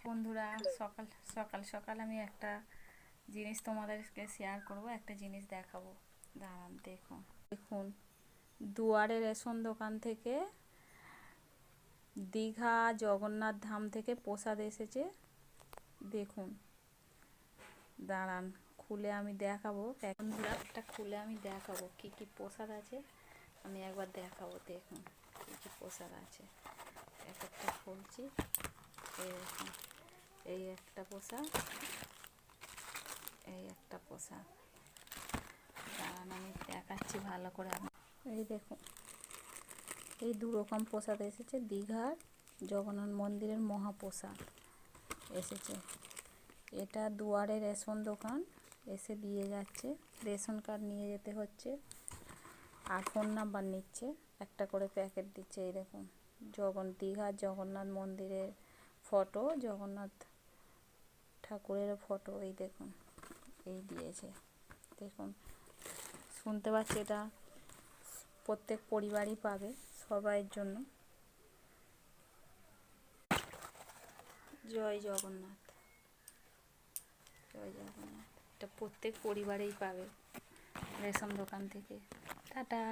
বন্ধুরা, সকাল সকাল সকাল আমি একটা জিনিস তোমাদেরকে শেয়ার করব, একটা জিনিস দেখাবো। দাঁড়ান, দেখুন দেখুন দুয়ারে রেশন দোকান থেকে দীঘা জগন্নাথ ধাম থেকে প্রসাদ এসেছে। দেখুন, দাঁড়ান খুলে আমি দেখাবো। বন্ধুরা, একটা খুলে আমি দেখাবো কি কি প্রসাদ আছে। আমি একবার দেখাবো। দেখুন কি কি প্রসাদ আছে। এক একটা খুলছি। এই দেখুন, এই একটা প্রসাদ, এই একটা প্রসাদ। দাঁড়ান আমি দেখাচ্ছি ভালো করে। এই দেখুন, এই দু রকম প্রসাদ এসেছে। দীঘার জগন্নাথ মন্দিরের মহাপ্রসাদ এসেছে। এটা দুয়ারে রেশন দোকান এসে দিয়ে যাচ্ছে। রেশন কার্ড নিয়ে যেতে হচ্ছে আর ফোন নাম্বার নিচ্ছে। একটা করে প্যাকেট দিচ্ছে। এই দেখুন, দীঘার জগন্নাথ মন্দিরের ফটো, জগন্নাথ ঠাকুরের ফটো। এই দেখুন, এই দিয়েছে। দেখুন, শুনতে পাচ্ছি, এটা প্রত্যেক পরিবারই পাবে, সবাইয়ের জন্য। জয় জগন্নাথ, জয় জগন্নাথ। এটা প্রত্যেক পরিবারেই পাবে রেশন দোকান থেকে। টাটা।